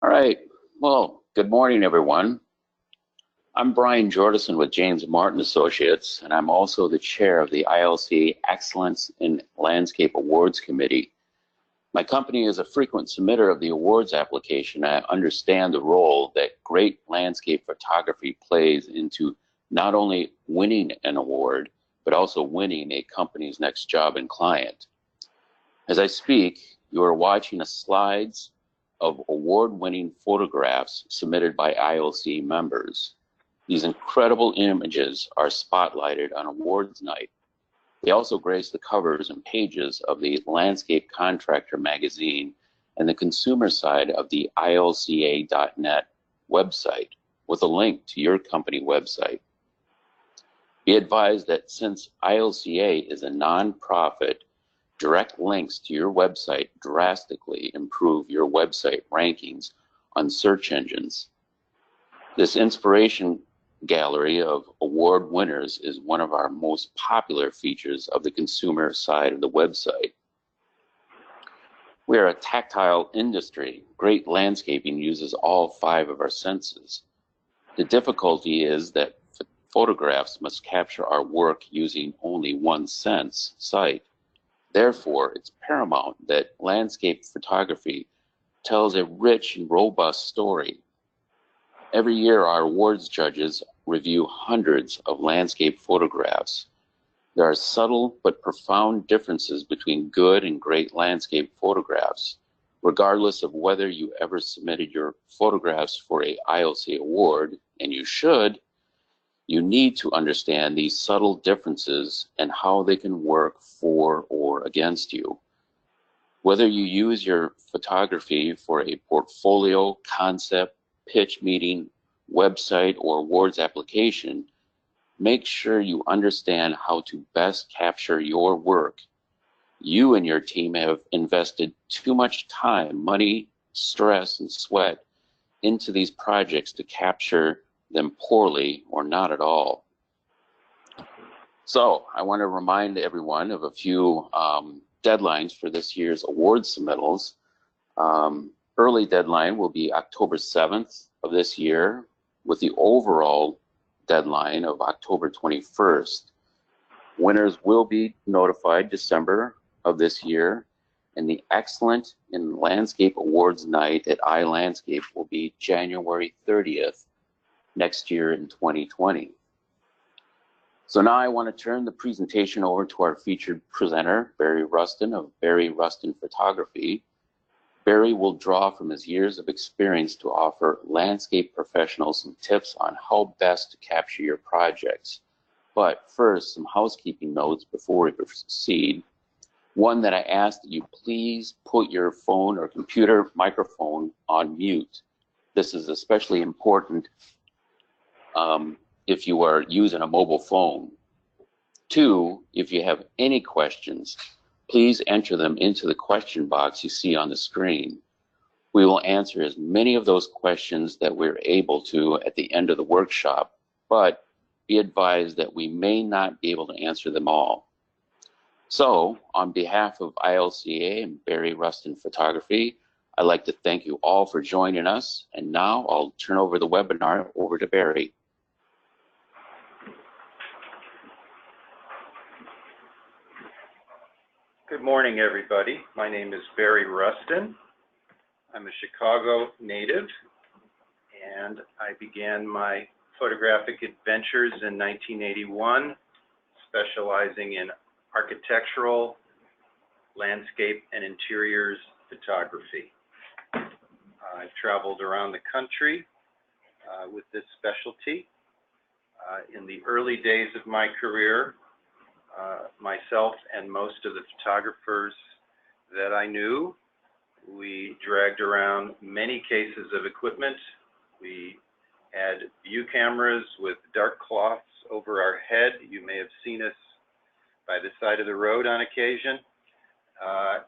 All right. Well, good morning, everyone. I'm Brian Jordison with James Martin Associates, and I'm also the chair of the ILCA Excellence in Landscape Awards Committee. My company is a frequent submitter of the awards application. I understand the role that great landscape photography plays into not only winning an award, but also winning a company's next job and client. As I speak, you are watching a slides of award-winning photographs submitted by ILC members. These incredible images are spotlighted on awards night. They also grace the covers and pages of the Landscape Contractor magazine and the consumer side of the ilca.net website with a link to your company website. Be advised that since ILCA is a nonprofit, direct links to your website drastically improve your website rankings on search engines. This inspiration gallery of award winners is one of our most popular features of the consumer side of the website. We are a tactile industry. Great landscaping uses all 5 of our senses. The difficulty is that photographs must capture our work using only one sense, sight. Therefore, it's paramount that landscape photography tells a rich and robust story. Every year, our awards judges review hundreds of landscape photographs. There are subtle but profound differences between good and great landscape photographs. Regardless of whether you ever submitted your photographs for a ILC award, and you should, you need to understand these subtle differences and how they can work for or against you. Whether you use your photography for a portfolio, concept, pitch meeting, website, or awards application, make sure you understand how to best capture your work. You and your team have invested too much time, money, stress, and sweat into these projects to capture them poorly or not at all. So I want to remind everyone of a few deadlines for this year's awards submittals. Early deadline will be October 7th of this year, with the overall deadline of October 21st. Winners will be notified December of this year, and the Excellent in Landscape Awards night at iLandscape will be January 30th next year in 2020. So now I want to turn the presentation over to our featured presenter, Barry Rustin of Barry Rustin Photography. Barry will draw from his years of experience to offer landscape professionals some tips on how best to capture your projects. But first, some housekeeping notes before we proceed. One, that I ask that you please put your phone or computer microphone on mute. This is especially important if you are using a mobile phone. 2, if you have any questions, please enter them into the question box you see on the screen. We will answer as many of those questions that we're able to at the end of the workshop, but be advised that we may not be able to answer them all. So, on behalf of ILCA and Barry Rustin Photography, I'd like to thank you all for joining us, and now I'll turn over the webinar over to Barry. Good morning, everybody. My name is Barry Rustin. I'm a Chicago native, and I began my photographic adventures in 1981, specializing in architectural, landscape, and interiors photography. I've traveled around the country with this specialty. In the early days of my career, myself and most of the photographers that I knew, we dragged around many cases of equipment. We had view cameras with dark cloths over our head. You may have seen us by the side of the road on occasion.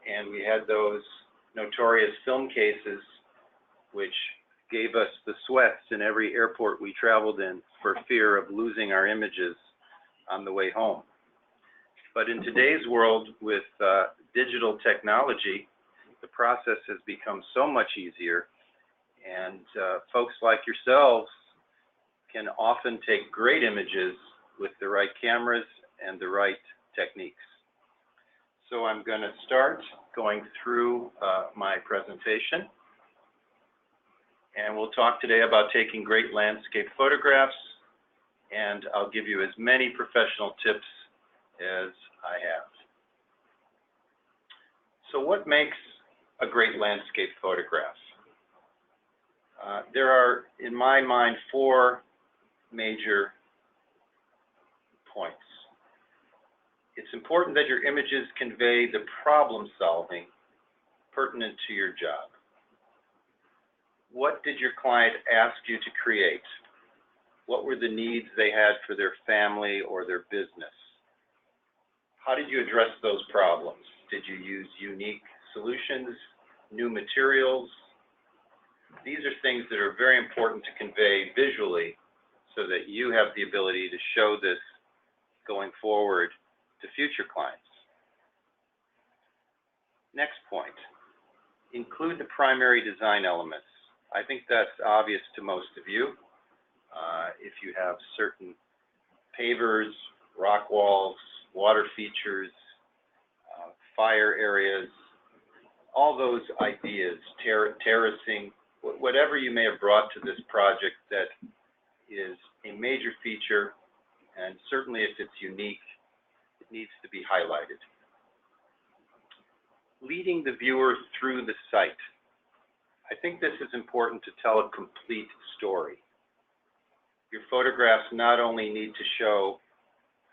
And we had those notorious film cases, which gave us the sweats in every airport we traveled in for fear of losing our images on the way home. But in today's world with digital technology, the process has become so much easier, And folks like yourselves can often take great images with the right cameras and the right techniques. So I'm going to start going through my presentation. And we'll talk today about taking great landscape photographs, and I'll give you as many professional tips as I have. So what makes a great landscape photograph? There are, in my mind, four major points. It's important that your images convey the problem solving pertinent to your job. What did your client ask you to create? What were the needs they had for their family or their business? How did you address those problems? Did you use unique solutions, new materials? These are things that are very important to convey visually so that you have the ability to show this going forward to future clients. Next point, include the primary design elements. I think that's obvious to most of you. If you have certain pavers, rock walls, water features, fire areas, all those ideas, terracing, whatever you may have brought to this project that is a major feature, and certainly if it's unique, it needs to be highlighted. Leading the viewer through the site. I think this is important to tell a complete story. Your photographs not only need to show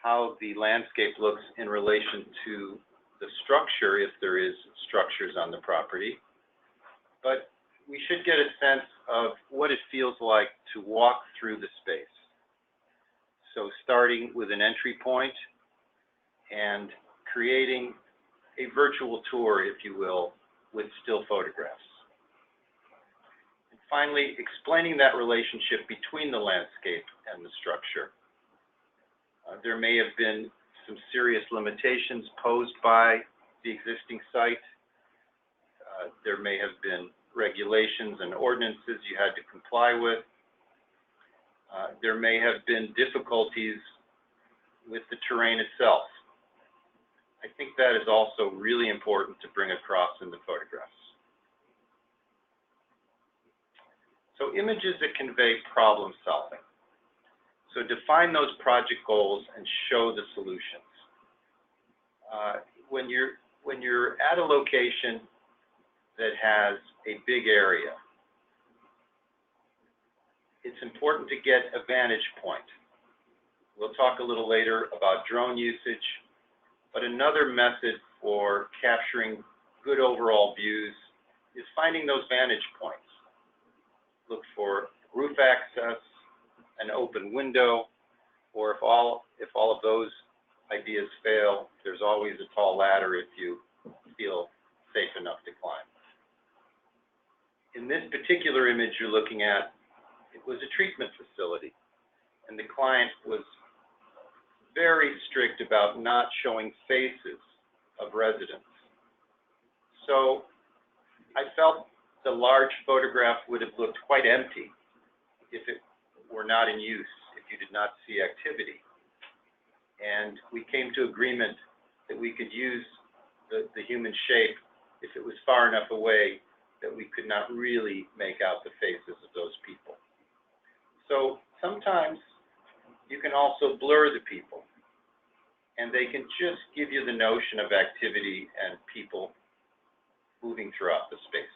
how the landscape looks in relation to the structure, if there is structures on the property, but we should get a sense of what it feels like to walk through the space. So starting with an entry point and creating a virtual tour, if you will, with still photographs. And finally, explaining that relationship between the landscape and the structure. There may have been some serious limitations posed by the existing site. There may have been regulations and ordinances you had to comply with. There may have been difficulties with the terrain itself. I think that is also really important to bring across in the photographs. So images that convey problem solving. So define those project goals and show the solutions. When you're at a location that has a big area, it's important to get a vantage point. We'll talk a little later about drone usage, but another method for capturing good overall views is finding those vantage points. Look for roof access, an open window, or if all of those ideas fail, there's always a tall ladder if you feel safe enough to climb. In this particular image you're looking at, it was a treatment facility, and the client was very strict about not showing faces of residents. So I felt the large photograph would have looked quite empty if it were not in use, if you did not see activity. And we came to agreement that we could use the human shape if it was far enough away that we could not really make out the faces of those people. So sometimes you can also blur the people, and they can just give you the notion of activity and people moving throughout the space.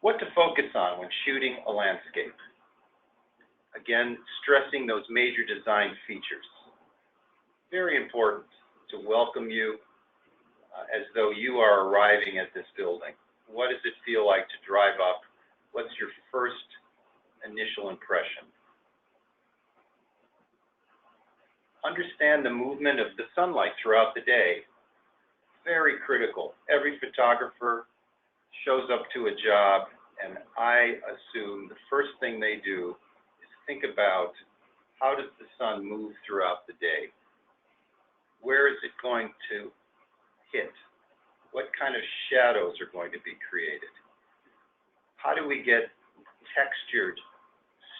What to focus on when shooting a landscape? Again, stressing those major design features. Very important to welcome you as though you are arriving at this building. What does it feel like to drive up? What's your first initial impression? Understand the movement of the sunlight throughout the day. Very critical. Every photographer shows up to a job, and I assume the first thing they do is think about how does the sun move throughout the day? Where is it going to hit? What kind of shadows are going to be created? How do we get textured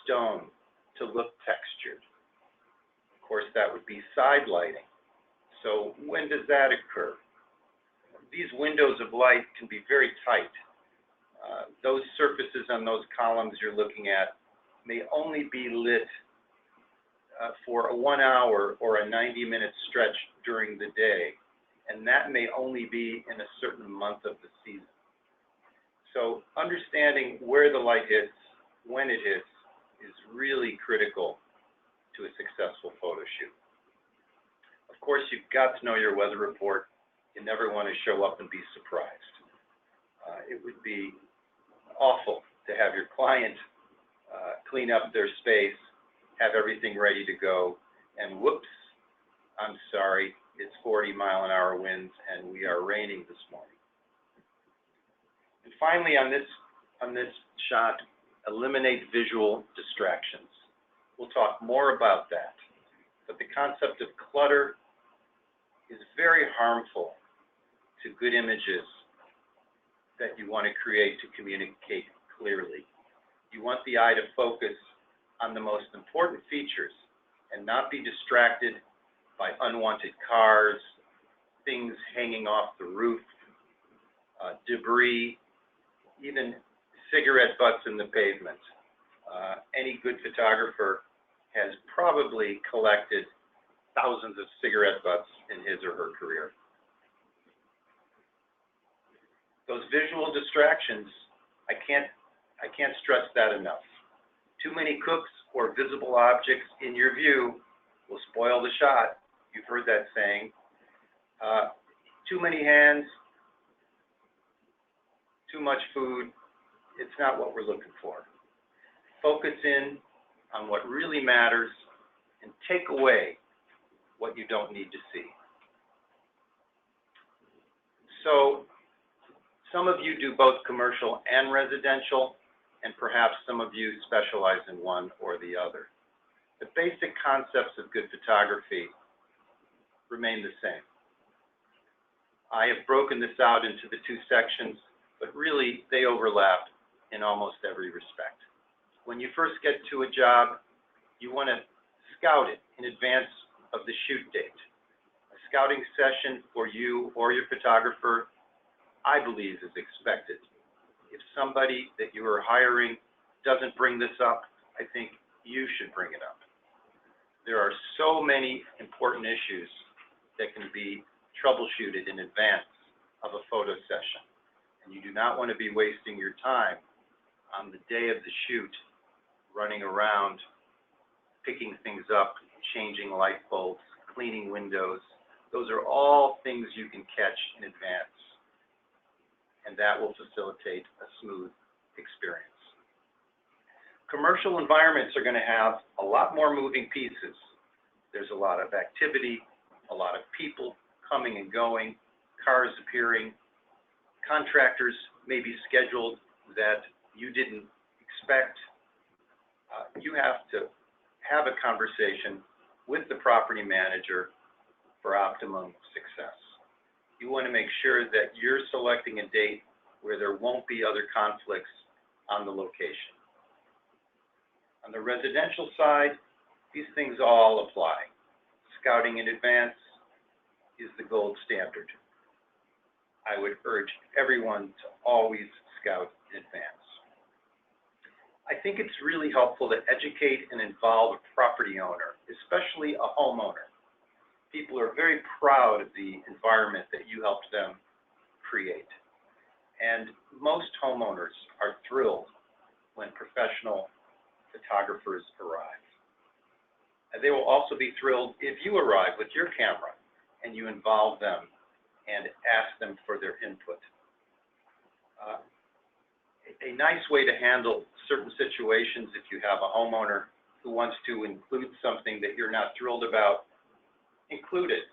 stone to look textured? Of course, that would be side lighting. So when does that occur? These windows of light can be very tight. Those surfaces on those columns you're looking at may only be lit for a 1 hour or a 90-minute stretch during the day, and that may only be in a certain month of the season. So understanding where the light hits, when it hits, is really critical to a successful photo shoot. Of course, you've got to know your weather report. You never want to show up and be surprised. It would be awful to have your client clean up their space, have everything ready to go, and whoops, I'm sorry, it's 40-mile-an-hour winds and we are raining this morning. And finally, on this shot, eliminate visual distractions. We'll talk more about that, but the concept of clutter is very harmful to good images that you want to create to communicate clearly. You want the eye to focus on the most important features and not be distracted by unwanted cars, things hanging off the roof, debris, even cigarette butts in the pavement. Any good photographer has probably collected thousands of cigarette butts in his or her career. Those visual distractions, I can't stress that enough. Too many cooks or visible objects in your view will spoil the shot. You've heard that saying. Too many hands, too much food, it's not what we're looking for. Focus in on what really matters and take away what you don't need to see. So, some of you do both commercial and residential, and perhaps some of you specialize in one or the other. The basic concepts of good photography remain the same. I have broken this out into the two sections, but really they overlap in almost every respect. When you first get to a job, you want to scout it in advance of the shoot date. A scouting session for you or your photographer, I believe, is expected. If somebody that you are hiring doesn't bring this up, I think you should bring it up. There are so many important issues that can be troubleshooted in advance of a photo session, and you do not want to be wasting your time on the day of the shoot running around, picking things up, changing light bulbs, cleaning windows. Those are all things you can catch in advance, and that will facilitate a smooth experience. Commercial environments are going to have a lot more moving pieces. There's a lot of activity, a lot of people coming and going, cars appearing, contractors may be scheduled that you didn't expect. You have to have a conversation with the property manager for optimum success. You want to make sure that you're selecting a date where there won't be other conflicts on the location. On the residential side, these things all apply. Scouting in advance is the gold standard. I would urge everyone to always scout in advance. I think it's really helpful to educate and involve a property owner, especially a homeowner. People are very proud of the environment that you helped them create. And most homeowners are thrilled when professional photographers arrive. And they will also be thrilled if you arrive with your camera and you involve them and ask them for their input. A nice way to handle certain situations, if you have a homeowner who wants to include something that you're not thrilled about, include it,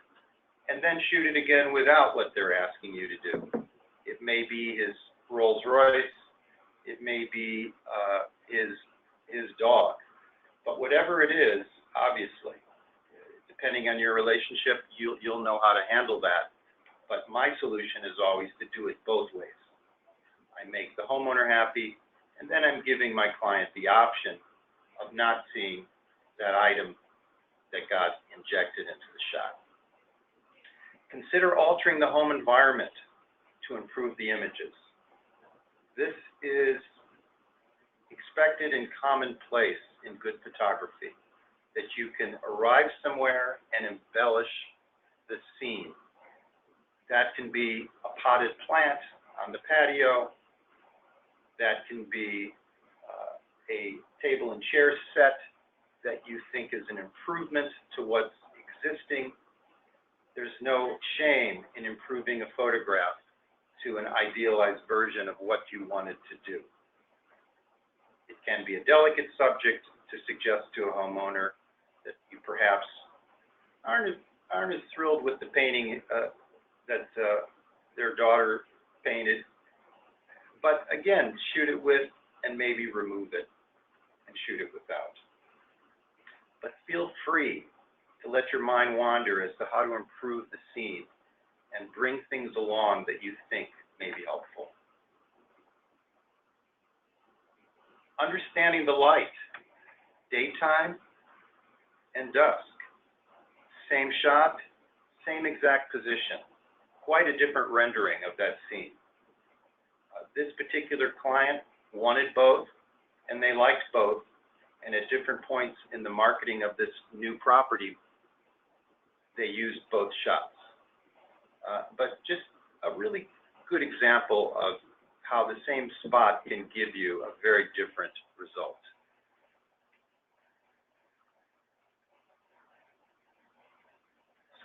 and then shoot it again without what they're asking you to do. It may be his Rolls Royce, it may be his dog, but whatever it is, obviously, depending on your relationship, you'll know how to handle that. But my solution is always to do it both ways. I make the homeowner happy, and then I'm giving my client the option of not seeing that item that got injected into the shot. Consider altering the home environment to improve the images. This is expected and commonplace in good photography, that you can arrive somewhere and embellish the scene. That can be a potted plant on the patio. That can be a table and chair set that you think is an improvement to what's existing. There's no shame in improving a photograph to an idealized version of what you wanted to do. It can be a delicate subject to suggest to a homeowner that you perhaps aren't as thrilled with the painting that their daughter painted. But again, shoot it with and maybe remove it and shoot it without. But feel free to let your mind wander as to how to improve the scene and bring things along that you think may be helpful. Understanding the light, daytime and dusk. Same shot, same exact position. Quite a different rendering of that scene. This particular client wanted both, and they liked both, and at different points in the marketing of this new property, they used both shots. But just a really good example of how the same spot can give you a very different result.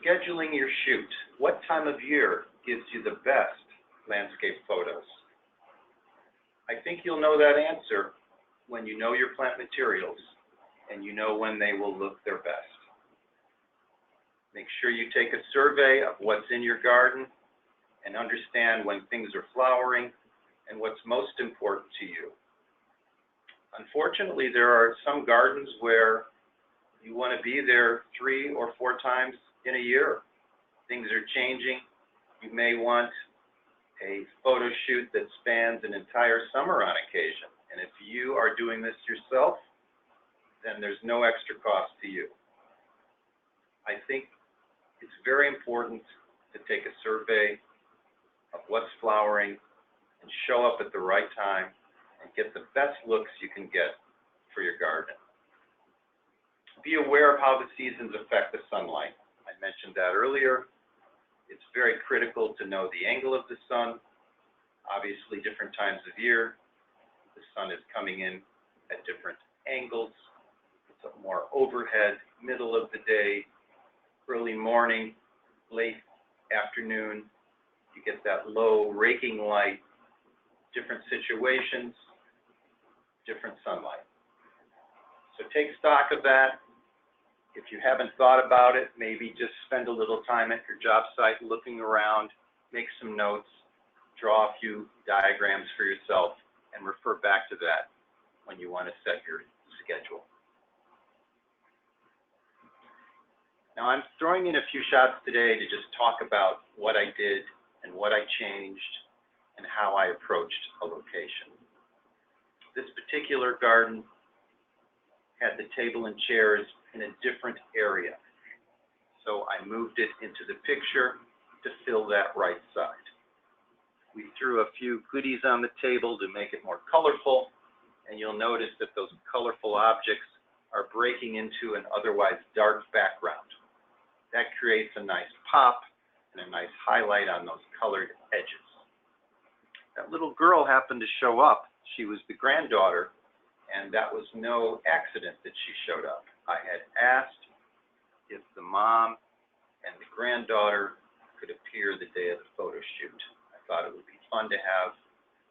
Scheduling your shoot. What time of year gives you the best landscape photos? I think you'll know that answer when you know your plant materials and you know when they will look their best. Make sure you take a survey of what's in your garden and understand when things are flowering and what's most important to you. Unfortunately, there are some gardens where you want to be there 3 or 4 times in a year. Things are changing. You may want a photo shoot that spans an entire summer on occasion. And if you are doing this yourself, then there's no extra cost to you. I think it's very important to take a survey of what's flowering and show up at the right time and get the best looks you can get for your garden. Be aware of how the seasons affect the sunlight. I mentioned that earlier. It's very critical to know the angle of the sun. Obviously, different times of year, the sun is coming in at different angles. It's more overhead, middle of the day, early morning, late afternoon. You get that low raking light, different situations, different sunlight. So take stock of that. If you haven't thought about it, maybe just spend a little time at your job site looking around, make some notes, draw a few diagrams for yourself, and refer back to that when you want to set your schedule. Now, I'm throwing in a few shots today to just talk about what I did and what I changed and how I approached a location. This particular garden had the table and chairs in a different area. So I moved it into the picture to fill that right side. We threw a few goodies on the table to make it more colorful, and you'll notice that those colorful objects are breaking into an otherwise dark background. That creates a nice pop and a nice highlight on those colored edges. That little girl happened to show up. She was the granddaughter, and that was no accident that she showed up. I had asked if the mom and the granddaughter could appear the day of the photo shoot. I thought it would be fun to have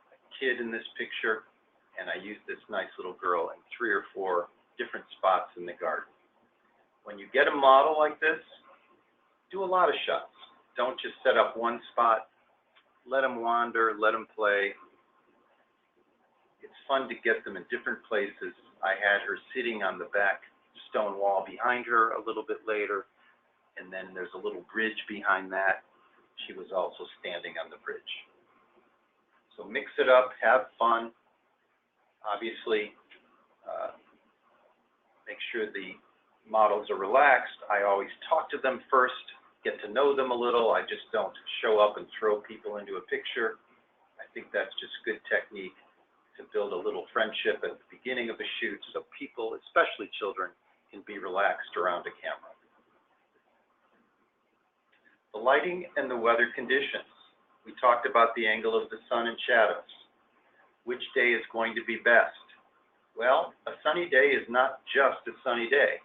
a kid in this picture, and I used this nice little girl in 3 or 4 different spots in the garden. When you get a model like this, do a lot of shots. Don't just set up one spot. Let them wander, let them play. It's fun to get them in different places. I had her sitting on the back stone wall behind her a little bit later, and then there's a little bridge behind that. she was also standing on the bridge. So mix it up, have fun. Obviously, make sure the models are relaxed. I always talk to them first, get to know them a little. I just don't show up and throw people into a picture. I think that's just good technique to build a little friendship at the beginning of a shoot so people, especially children, can be relaxed around a camera. The lighting and the weather conditions. We talked about the angle of the sun and shadows. Which day is going to be best? Well, a sunny day is not just a sunny day.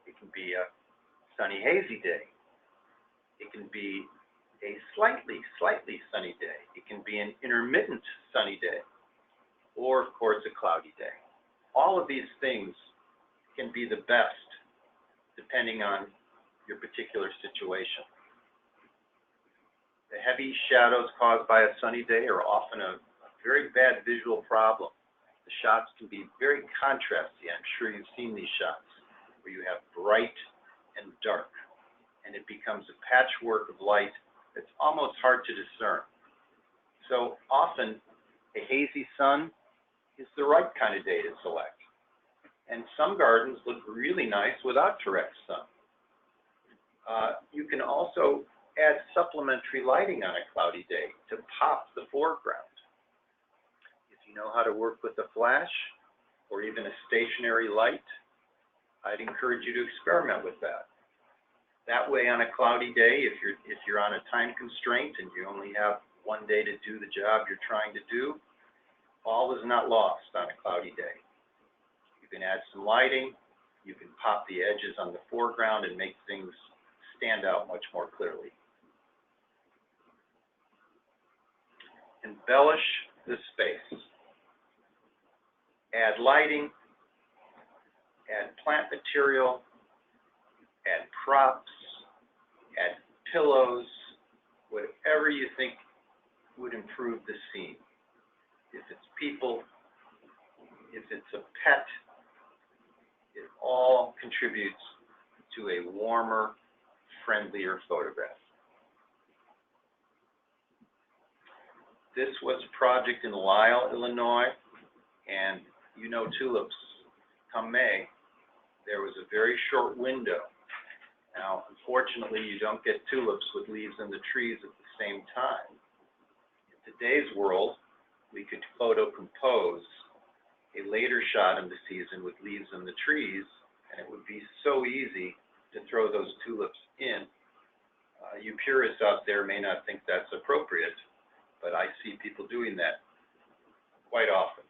It can be a sunny, hazy day. It can be a slightly sunny day. It can be an intermittent sunny day. Or, of course, a cloudy day. All of these things can be the best depending on your particular situation. The heavy shadows caused by a sunny day are often a very bad visual problem. The shots can be very contrasty. I'm sure you've seen these shots where you have bright and dark, and it becomes a patchwork of light that's almost hard to discern. So often, a hazy sun is the right kind of day to select. And some gardens look really nice without direct sun. You can also add supplementary lighting on a cloudy day to pop the foreground. If you know how to work with a flash or even a stationary light, I'd encourage you to experiment with that. That way, on a cloudy day, if you're on a time constraint and you only have one day to do the job you're trying to do, all is not lost on a cloudy day. You can add some lighting, you can pop the edges on the foreground and make things stand out much more clearly. Embellish the space. Add lighting, add plant material, add props, add pillows, whatever you think would improve the scene. If it's people, if it's a pet, it all contributes to a warmer, friendlier photograph. This was a project in Lisle, Illinois, and you know tulips, come May, there was a very short window. Now, unfortunately, you don't get tulips with leaves in the trees at the same time. In today's world, we could photo compose a later shot in the season with leaves in the trees, and it would be so easy to throw those tulips in. You purists out there may not think that's appropriate, but I see people doing that quite often.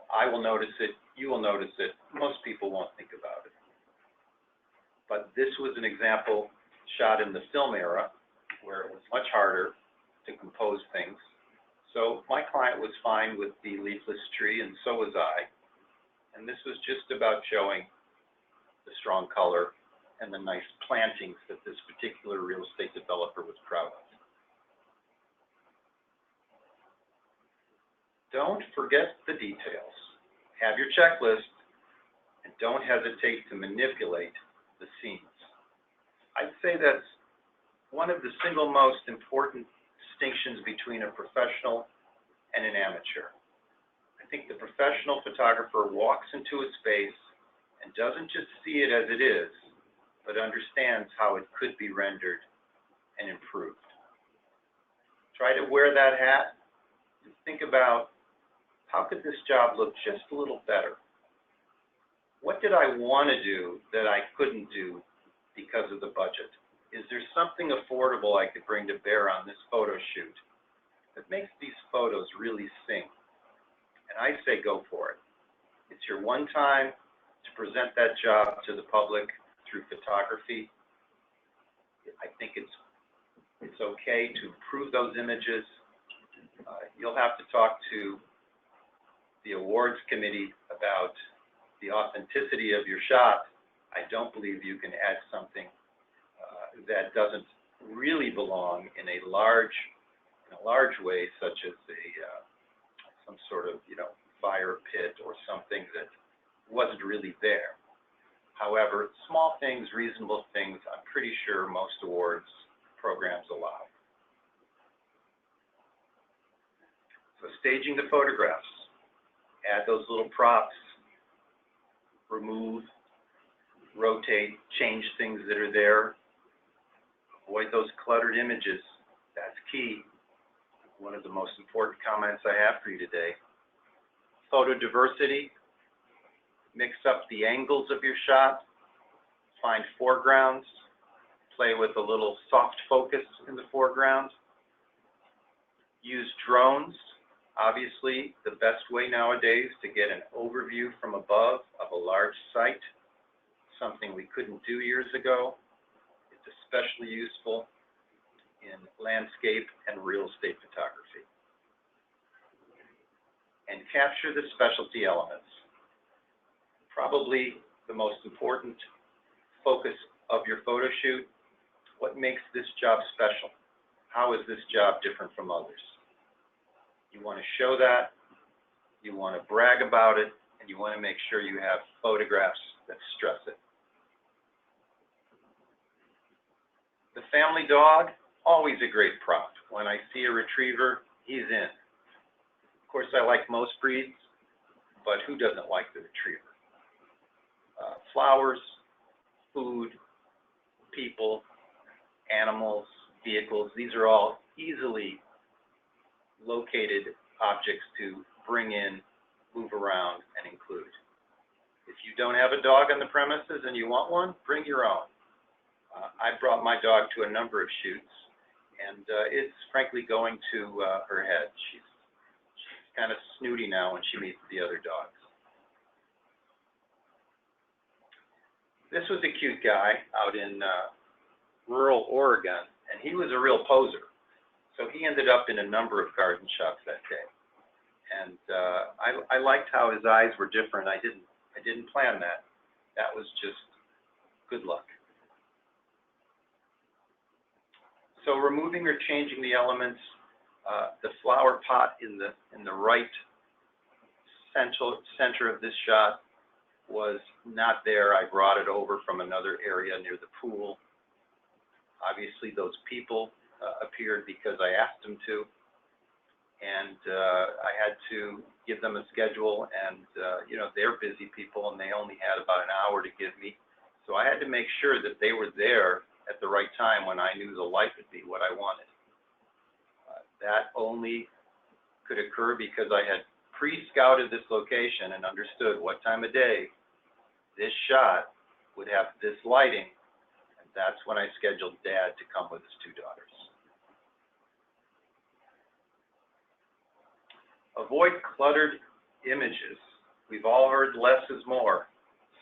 I will notice it, you will notice it, most people won't think about it. But this was an example shot in the film era where it was much harder to compose things. So my client was fine with the leafless tree, and so was I. And this was just about showing the strong color and the nice plantings that this particular real estate developer was proud of. Don't forget the details. Have your checklist, and don't hesitate to manipulate the scenes. I'd say that's one of the single most important distinctions between a professional and an amateur. I think the professional photographer walks into a space and doesn't just see it as it is, but understands how it could be rendered and improved. Try to wear that hat and think about, how could this job look just a little better? What did I want to do that I couldn't do because of the budget? Is there something affordable I could bring to bear on this photo shoot that makes these photos really sing? And I say go for it. It's your one time to present that job to the public through photography. I think it's okay to improve those images. You'll have to talk to the awards committee about the authenticity of your shot. I don't believe you can add something that doesn't really belong in a large way, such as some sort of fire pit or something that wasn't really there. However, small things, reasonable things, I'm pretty sure most awards programs allow. So staging the photographs, add those little props, remove, rotate, change things that are there, avoid those cluttered images. That's key. One of the most important comments I have for you today. Photo diversity, mix up the angles of your shot, find foregrounds, play with a little soft focus in the foreground. Use drones. Obviously, the best way nowadays to get an overview from above of a large site, something we couldn't do years ago. It's especially useful in landscape and real estate photography. And capture the specialty elements. Probably the most important focus of your photo shoot. What makes this job special? How is this job different from others? You want to show that, you want to brag about it, and you want to make sure you have photographs that stress it. The family dog, always a great prop. When I see a retriever, he's in. Of course, I like most breeds, but who doesn't like the retriever? Flowers, food, people, animals, vehicles, these are all easily located objects to bring in, move around, and include. If you don't have a dog on the premises and you want one, bring your own. I brought my dog to a number of shoots, and it's frankly going to her head. She's kind of snooty now when she meets the other dogs. This was a cute guy out in rural Oregon, and he was a real poser. So he ended up in a number of garden shots that day. And I liked how his eyes were different. I didn't plan that. That was just good luck. So removing or changing the elements, the flower pot in the right center of this shot was not there. I brought it over from another area near the pool. Obviously, those people appeared because I asked them to, and I had to give them a schedule, and you know, they're busy people, and they only had about an hour to give me. So I had to make sure that they were there at the right time when I knew the light would be what I wanted. That only could occur because I had pre-scouted this location and understood what time of day this shot would have this lighting, and that's when I scheduled Dad to come with his two daughters. Avoid cluttered images. We've all heard less is more.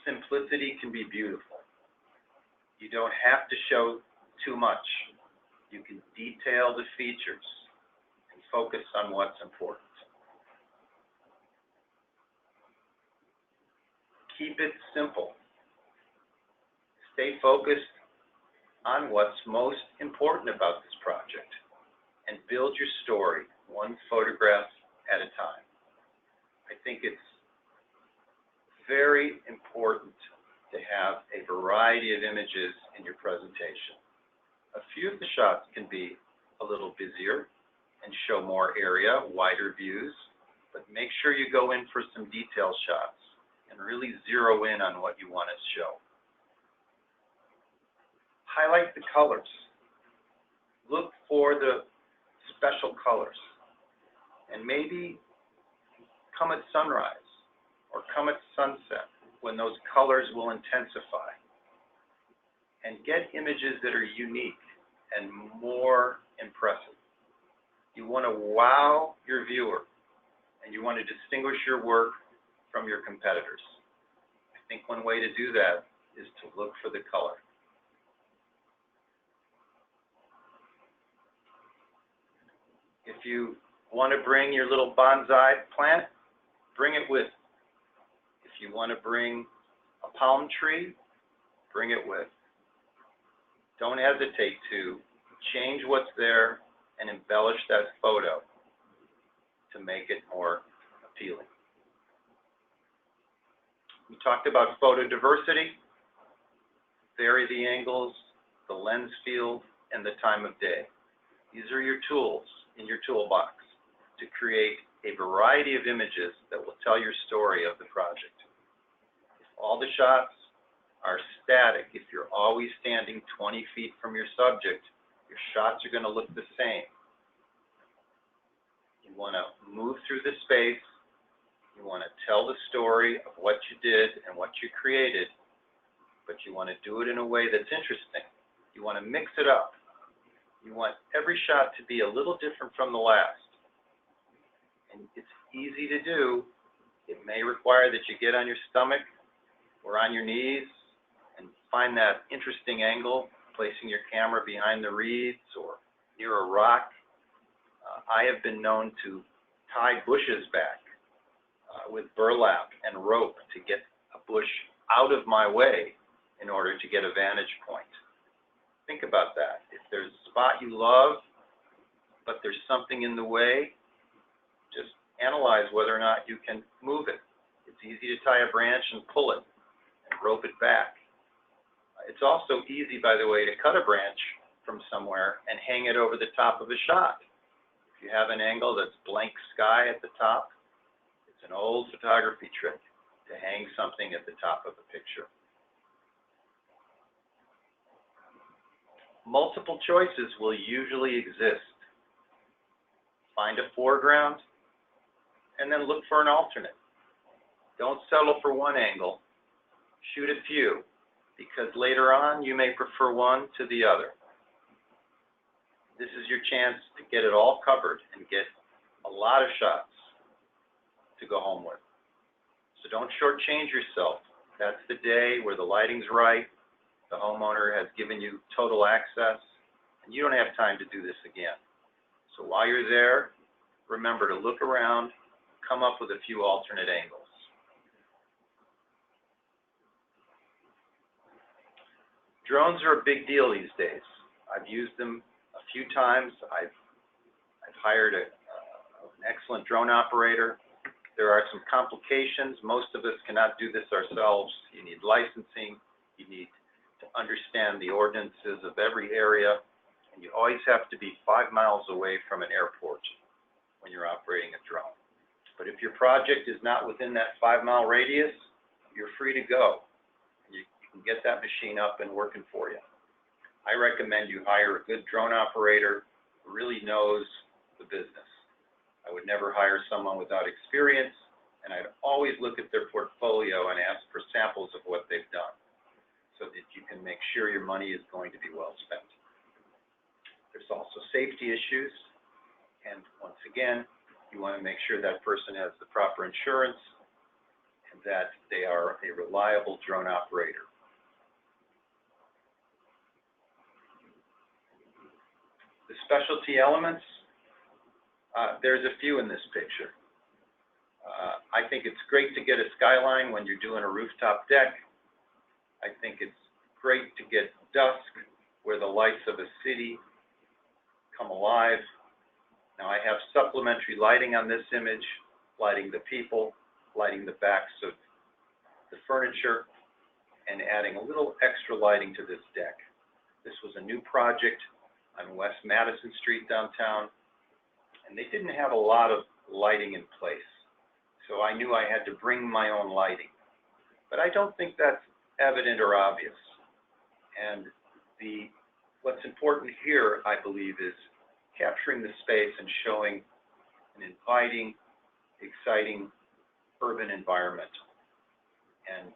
Simplicity can be beautiful. You don't have to show too much. You can detail the features and focus on what's important. Keep it simple. Stay focused on what's most important about this project and build your story one photograph at a time. I think it's very important to have a variety of images in your presentation. A few of the shots can be a little busier and show more area, wider views, but make sure you go in for some detail shots and really zero in on what you want to show. Highlight the colors. Look for the special colors. And maybe come at sunrise or come at sunset when those colors will intensify. And get images that are unique and more impressive. You want to wow your viewer, and you want to distinguish your work from your competitors. I think one way to do that is to look for the color. If you want to bring your little bonsai plant, bring it with. If you want to bring a palm tree, bring it with. Don't hesitate to change what's there and embellish that photo to make it more appealing. We talked about photo diversity. Vary the angles, the lens field, and the time of day. These are your tools in your toolbox to create a variety of images that will tell your story of the project. If all the shots are static, if you're always standing 20 feet from your subject, your shots are going to look the same. You want to move through the space. You want to tell the story of what you did and what you created, but you want to do it in a way that's interesting. You want to mix it up. You want every shot to be a little different from the last. And it's easy to do. It may require that you get on your stomach or on your knees and find that interesting angle, placing your camera behind the reeds or near a rock. I have been known to tie bushes back with burlap and rope to get a bush out of my way in order to get a vantage point. Think about that. If there's a spot you love, but there's something in the way, just analyze whether or not you can move it. It's easy to tie a branch and pull it and rope it back. It's also easy, by the way, to cut a branch from somewhere and hang it over the top of a shot. If you have an angle that's blank sky at the top, it's an old photography trick to hang something at the top of a picture. Multiple choices will usually exist. Find a foreground and then look for an alternate. Don't settle for one angle. Shoot a few, because later on you may prefer one to the other. This is your chance to get it all covered and get a lot of shots to go home with. So don't shortchange yourself. That's the day where the lighting's right, the homeowner has given you total access, and you don't have time to do this again. So while you're there, remember to look around, come up with a few alternate angles. Drones are a big deal these days. I've used them a few times. I've hired an excellent drone operator. There are some complications. Most of us cannot do this ourselves. You need licensing. You need to understand the ordinances of every area. And you always have to be 5 miles away from an airport when you're operating a drone. But if your project is not within that 5-mile radius, you're free to go. You can get that machine up and working for you. I recommend you hire a good drone operator who really knows the business. I would never hire someone without experience, and I'd always look at their portfolio and ask for samples of what they've done so that you can make sure your money is going to be well spent. There's also safety issues, and once again, you want to make sure that person has the proper insurance and that they are a reliable drone operator. The specialty elements, there's a few in this picture. I think it's great to get a skyline when you're doing a rooftop deck. I think it's great to get dusk where the lights of a city come alive. Now I have supplementary lighting on this image, lighting the people, lighting the backs of the furniture, and adding a little extra lighting to this deck. This was a new project on West Madison Street downtown, and they didn't have a lot of lighting in place. So I knew I had to bring my own lighting. But I don't think that's evident or obvious. And what's important here, I believe, is capturing the space and showing an inviting, exciting urban environment. And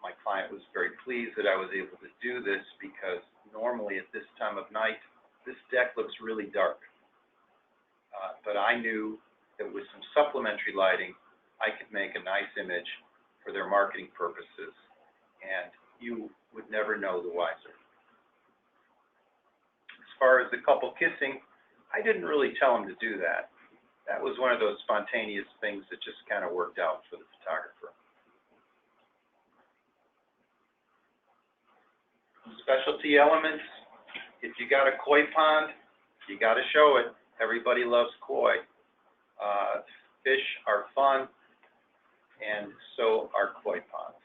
my client was very pleased that I was able to do this because normally at this time of night, this deck looks really dark. But I knew that with some supplementary lighting, I could make a nice image for their marketing purposes, and you would never know the wiser. As far as the couple kissing, I didn't really tell them to do that. That was one of those spontaneous things that just kind of worked out for the photographer. Specialty elements, if you got a koi pond, you got to show it. Everybody loves koi. Fish are fun, and so are koi ponds.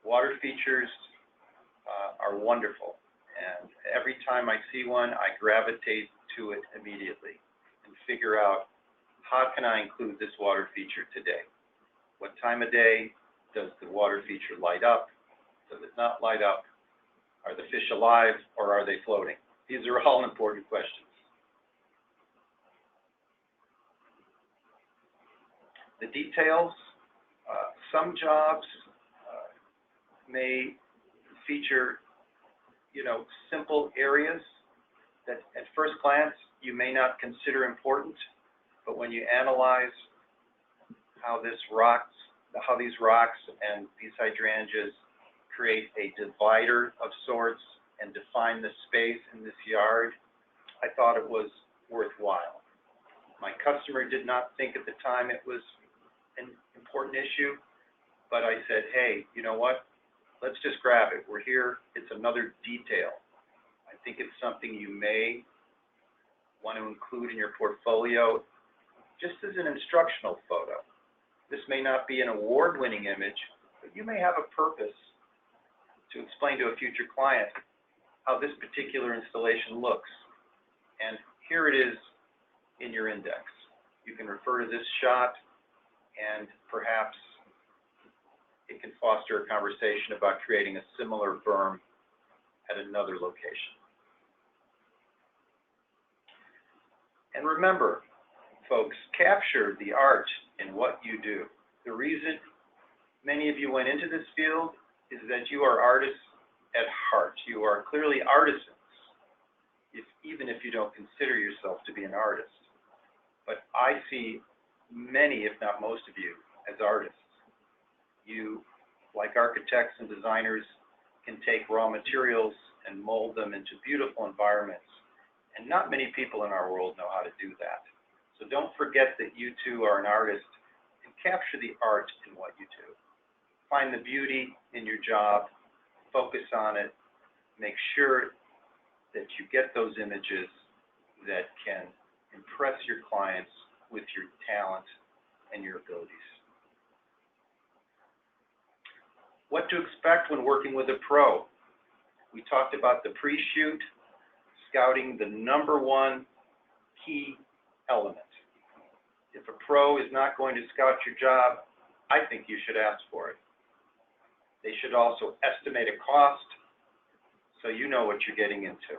Water features are wonderful, and every time I see one, I gravitate to it immediately and figure out how can I include this water feature today? What time of day does the water feature light up? Does it not light up? Are the fish alive or are they floating? These are all important questions. The details, some jobs may feature, simple areas that at first glance you may not consider important, but when you analyze how these rocks and these hydrangeas create a divider of sorts and define the space in this yard, I thought it was worthwhile. My customer did not think at the time it was an important issue, but I said, hey, you know what? Let's just grab it. We're here. It's another detail. I think it's something you may want to include in your portfolio just as an instructional photo. This may not be an award-winning image, but you may have a purpose to explain to a future client how this particular installation looks. And here it is in your index. You can refer to this shot, and perhaps it can foster a conversation about creating a similar berm at another location. And remember, folks, capture the art in what you do. The reason many of you went into this field is that you are artists at heart. You are clearly artisans, even if you don't consider yourself to be an artist. But I see many, if not most of you, as artists. You, like architects and designers, can take raw materials and mold them into beautiful environments. And not many people in our world know how to do that. So don't forget that you too are an artist, and capture the art in what you do. Find the beauty in your job, focus on it, make sure that you get those images that can impress your clients with your talent and your abilities. What to expect when working with a pro? We talked about the pre-shoot, scouting, the #1 key element. If a pro is not going to scout your job, I think you should ask for it. They should also estimate a cost so you know what you're getting into.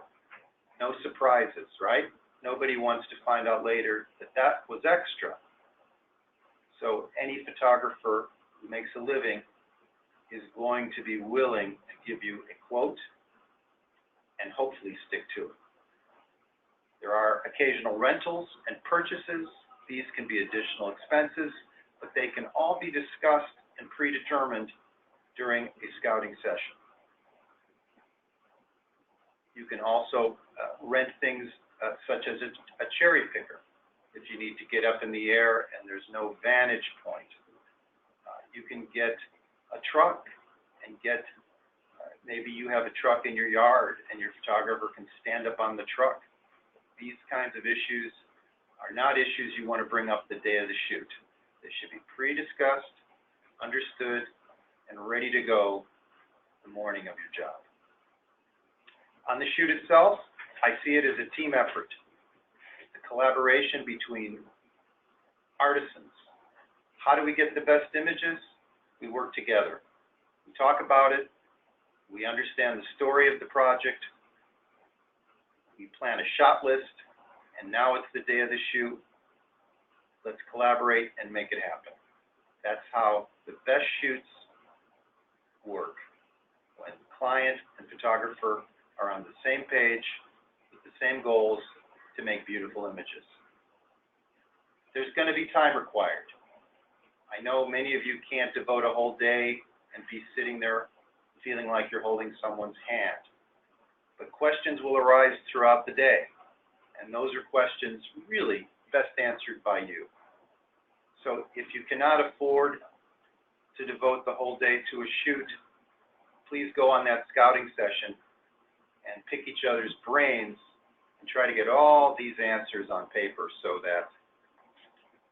No surprises, right? Nobody wants to find out later that that was extra. So any photographer who makes a living is going to be willing to give you a quote and hopefully stick to it. There are occasional rentals and purchases. These can be additional expenses, but they can all be discussed and predetermined during a scouting session. You can also rent things such as a cherry picker if you need to get up in the air and there's no vantage point. You can get a truck and maybe you have a truck in your yard and your photographer can stand up on the truck. These kinds of issues are not issues you want to bring up the day of the shoot. They should be pre-discussed, understood, and ready to go the morning of your job. On the shoot itself, I see it as a team effort. It's a collaboration between artisans. How do we get the best images? We work together. We talk about it. We understand the story of the project. We plan a shot list, and now it's the day of the shoot. Let's collaborate and make it happen. That's how the best shoots work. When client and photographer are on the same page with the same goals to make beautiful images. There's going to be time required. I know many of you can't devote a whole day and be sitting there feeling like you're holding someone's hand. But questions will arise throughout the day, and those are questions really best answered by you. So if you cannot afford to devote the whole day to a shoot, please go on that scouting session and pick each other's brains and try to get all these answers on paper so that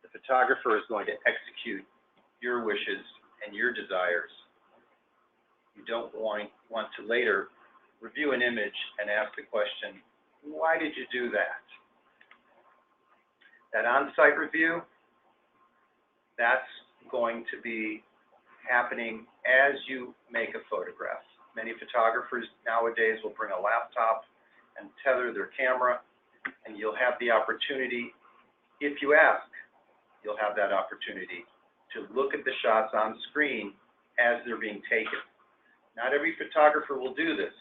the photographer is going to execute your wishes and your desires. You don't want to later review an image and ask the question, why did you do that? That on-site review, that's going to be happening as you make a photograph. Many photographers nowadays will bring a laptop and tether their camera, and you'll have the opportunity, if you ask, you'll have that opportunity to look at the shots on screen as they're being taken. Not every photographer will do this.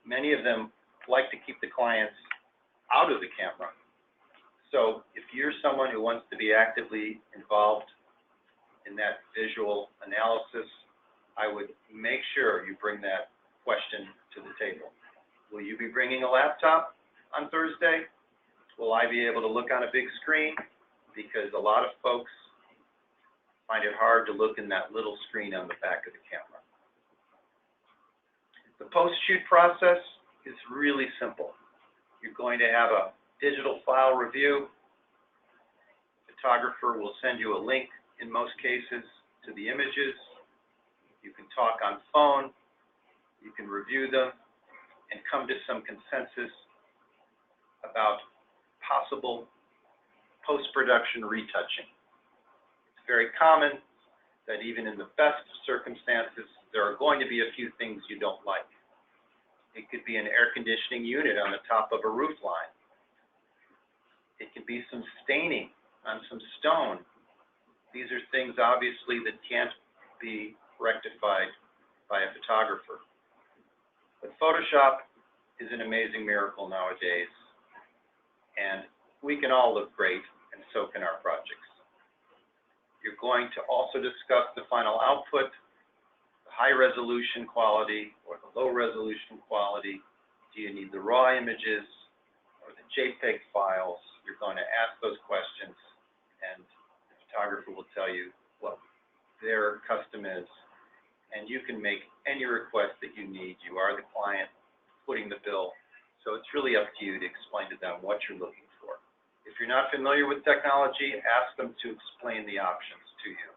Many of them like to keep the clients out of the camera. So if you're someone who wants to be actively involved in that visual analysis, I would make sure you bring that question to the table. Will you be bringing a laptop on Thursday? Will I be able to look on a big screen? Because a lot of folks find it hard to look in that little screen on the back of the camera. The post-shoot process is really simple. You're going to have a digital file review. The photographer will send you a link, in most cases, to the images. You can talk on phone. You can review them and come to some consensus about possible post-production retouching. It's very common that even in the best of circumstances, there are going to be a few things you don't like. It could be an air conditioning unit on the top of a roof line. It could be some staining on some stone. These are things, obviously, that can't be rectified by a photographer. But Photoshop is an amazing miracle nowadays, and we can all look great, and so can our projects. You're going to also discuss the final output, the high resolution quality or the low resolution quality. Do you need the raw images or the JPEG files? You're going to ask those questions, and the photographer will tell you what their custom is, and you can make any request that you need. You are the client footing the bill, so it's really up to you to explain to them what you're looking for. If you're not familiar with technology, ask them to explain the options to you.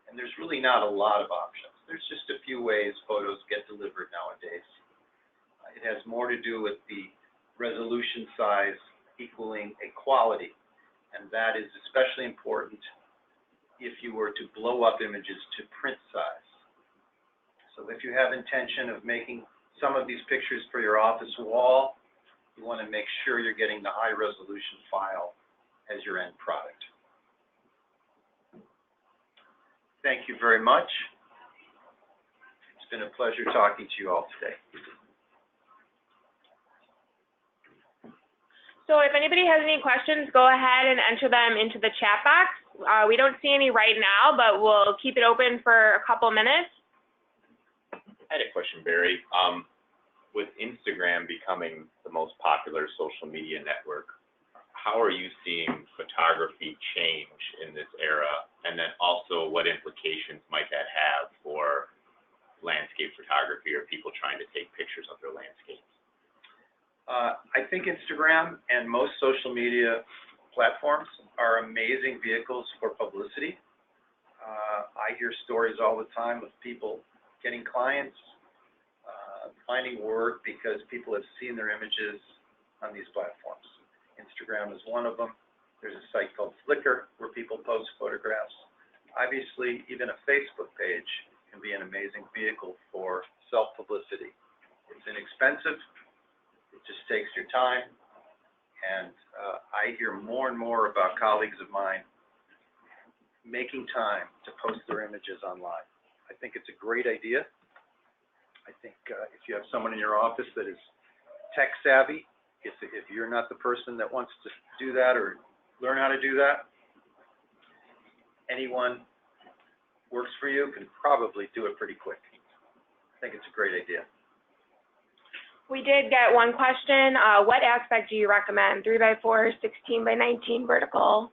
And there's really not a lot of options. There's just a few ways photos get delivered nowadays. It has more to do with the resolution size equaling a quality, and that is especially important if you were to blow up images to print size. So if you have intention of making some of these pictures for your office wall, you want to make sure you're getting the high resolution file as your end product. Thank you very much. It's been a pleasure talking to you all today. So if anybody has any questions, go ahead and enter them into the chat box. We don't see any right now, but we'll keep it open for a couple minutes. I had a question, Barry. With Instagram becoming the most popular social media network, how are you seeing photography change in this era? And then also, what implications might that have for landscape photography or people trying to take pictures of their landscapes? I think Instagram and most social media platforms are amazing vehicles for publicity. I hear stories all the time of people getting clients, finding work because people have seen their images on these platforms. Instagram is one of them. There's a site called Flickr where people post photographs. Obviously, even a Facebook page can be an amazing vehicle for self-publicity. It's inexpensive. It just takes your time. And I hear more and more about colleagues of mine making time to post their images online. I think it's a great idea. I think if you have someone in your office that is tech savvy, if you're not the person that wants to do that or learn how to do that, anyone works for you can probably do it pretty quick. I think it's a great idea. We did get one question. What aspect do you recommend? 3x4, 16x19 vertical?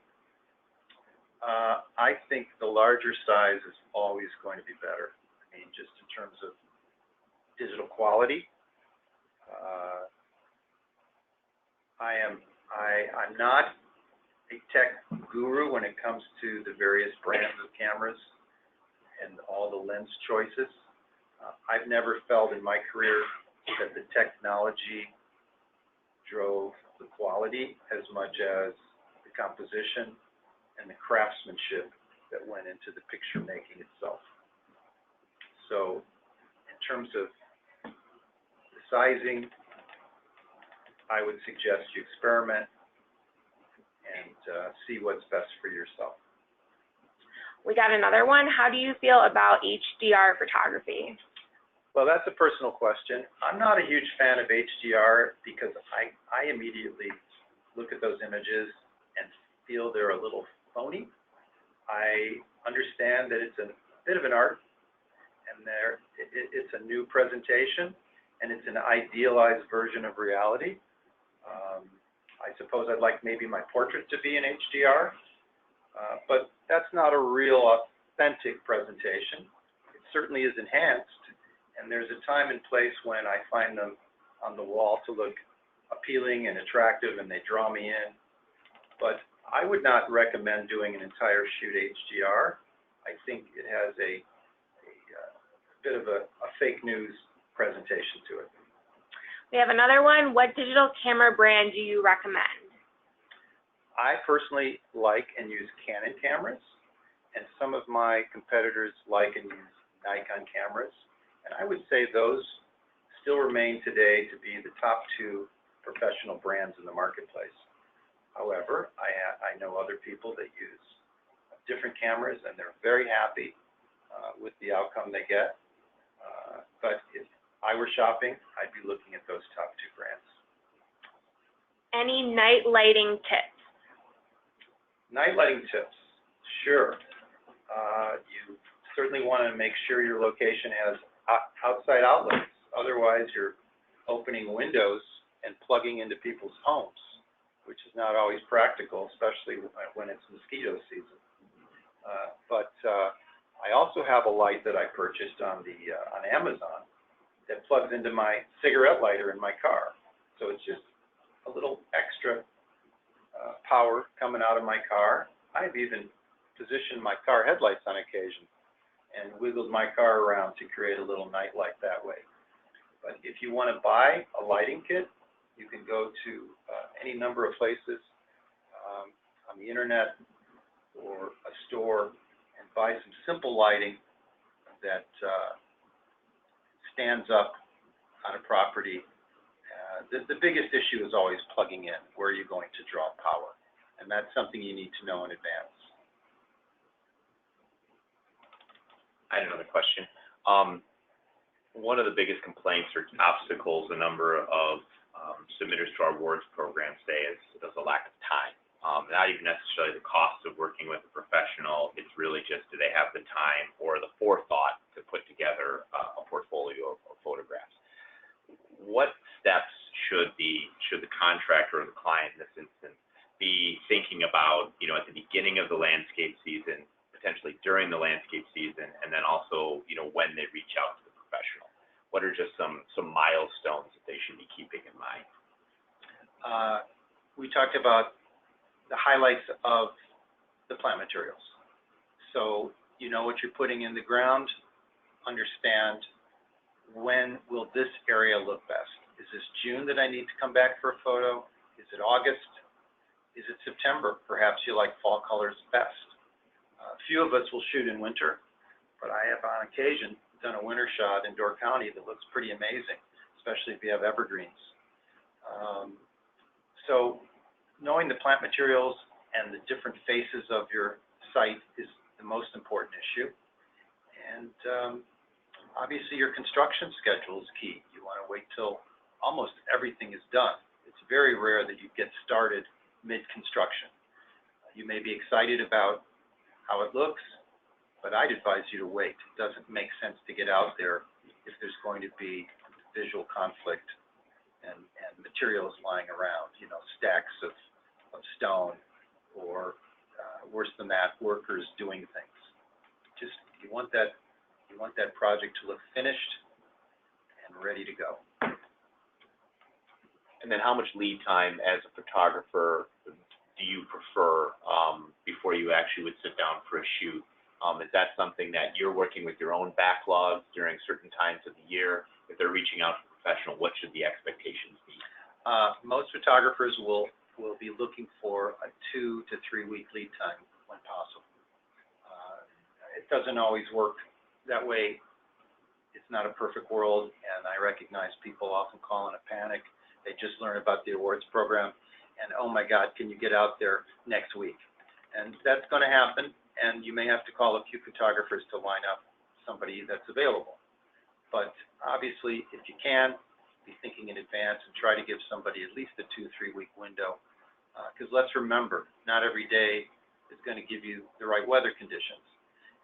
I think the larger size is always going to be better. I mean, just in terms of digital quality. I'm not a tech guru when it comes to the various brands of cameras and all the lens choices. I've never felt in my career that the technology drove the quality as much as the composition, and the craftsmanship that went into the picture making itself. So in terms of the sizing, I would suggest you experiment and see what's best for yourself. We got another one. How do you feel about HDR photography? Well, that's a personal question. I'm not a huge fan of HDR because I immediately look at those images and feel they're a little phony. I understand that it's a bit of an art, and it's a new presentation, and it's an idealized version of reality. I suppose I'd like maybe my portrait to be in HDR, but that's not a real authentic presentation. It certainly is enhanced, and there's a time and place when I find them on the wall to look appealing and attractive, and they draw me in. But I would not recommend doing an entire shoot HDR. I think it has a bit of a fake news presentation to it. We have another one. What digital camera brand do you recommend? I personally like and use Canon cameras, and some of my competitors like and use Nikon cameras. And I would say those still remain today to be the top two professional brands in the marketplace. However, I know other people that use different cameras, and they're very happy with the outcome they get. But if I were shopping, I'd be looking at those top two brands. Any night lighting tips? Night lighting tips, sure. You certainly want to make sure your location has outside outlets. Otherwise, you're opening windows and plugging into people's homes, which is not always practical, especially when it's mosquito season. But I also have a light that I purchased on Amazon that plugs into my cigarette lighter in my car. So it's just a little extra power coming out of my car. I've even positioned my car headlights on occasion and wiggled my car around to create a little night light that way. But if you want to buy a lighting kit, you can go to any number of places on the internet or a store and buy some simple lighting that stands up on a property. The biggest issue is always plugging in. Where are you going to draw power? And that's something you need to know in advance. I had another question. One of the biggest complaints or obstacles a number of submitters to our awards program say is the lack of time. Not even necessarily the cost of working with a professional. It's really just, do they have the time or the forethought to put together a portfolio of photographs? What steps should the contractor or the client in this instance be thinking about, at the beginning of the landscape season, potentially during the landscape season, and then also, when they reach out to the professional? What are just some milestones that they should be keeping in mind? We talked about the highlights of the plant materials. So you know what you're putting in the ground, understand when will this area look best. Is this June that I need to come back for a photo? Is it August? Is it September? Perhaps you like fall colors best. A few of us will shoot in winter, but I have on occasion done a winter shot in Door County that looks pretty amazing, especially if you have evergreens. So knowing the plant materials and the different faces of your site is the most important issue. And obviously your construction schedule is key. You want to wait till almost everything is done. It's very rare that you get started mid-construction. You may be excited about how it looks, but I'd advise you to wait. It doesn't make sense to get out there if there's going to be visual conflict and materials lying around, stacks of stone, or worse than that, workers doing things. Just you want that project to look finished and ready to go. And then how much lead time as a photographer do you prefer before you actually would sit down for a shoot? Is that something that you're working with your own backlogs during certain times of the year? If they're reaching out to a professional, what should the expectations be? Most photographers will will be looking for a 2 to 3 week lead time when possible. It doesn't always work that way. It's not a perfect world, and I recognize people often call in a panic. They just learned about the awards program, and oh my God, can you get out there next week? And that's going to happen, and you may have to call a few photographers to line up somebody that's available. But obviously, if you can, be thinking in advance and try to give somebody at least a 2 to 3 week window. Because let's remember, not every day is going to give you the right weather conditions,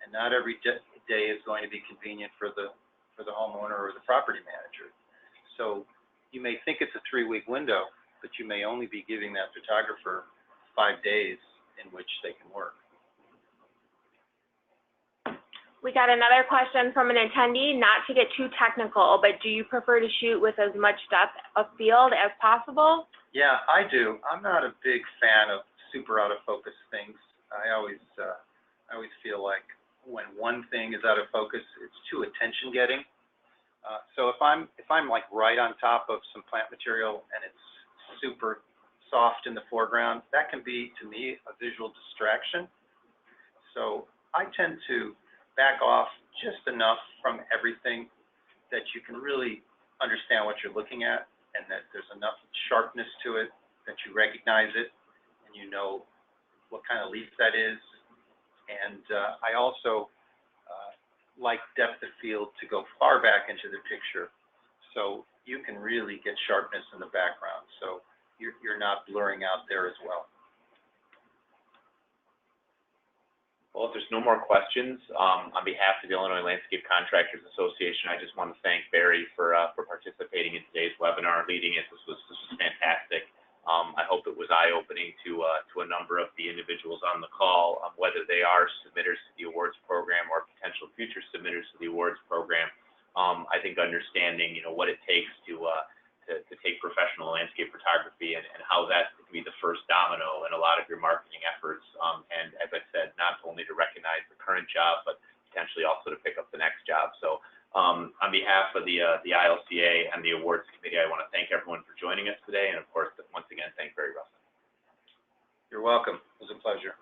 and not every day is going to be convenient for the homeowner or the property manager. So you may think it's a 3 week window, but you may only be giving that photographer 5 days in which they can work. We got another question from an attendee, not to get too technical, but do you prefer to shoot with as much depth of field as possible? Yeah, I do. I'm not a big fan of super out of focus things. I always feel like when one thing is out of focus, it's too attention getting. So if I'm like right on top of some plant material and it's super soft in the foreground, that can be, to me, a visual distraction. So I tend to back off just enough from everything that you can really understand what you're looking at, and that there's enough sharpness to it that you recognize it and you know what kind of leaf that is. And I also like depth of field to go far back into the picture, so you can really get sharpness in the background, so you're not blurring out there as well. Well, if there's no more questions, on behalf of the Illinois Landscape Contractors Association, I just want to thank Barry for participating in today's webinar, leading it. This was fantastic. I hope it was eye-opening to a number of the individuals on the call, whether they are submitters to the awards program or potential future submitters to the awards program. I think understanding, what it takes to take professional landscape photography and how that can be the first domino in a lot of your marketing efforts. And as I said, not only to recognize the current job, but potentially also to pick up the next job. So on behalf of the ILCA and the awards committee, I want to thank everyone for joining us today. And of course, once again, thank Barry Russell. You're welcome. It was a pleasure.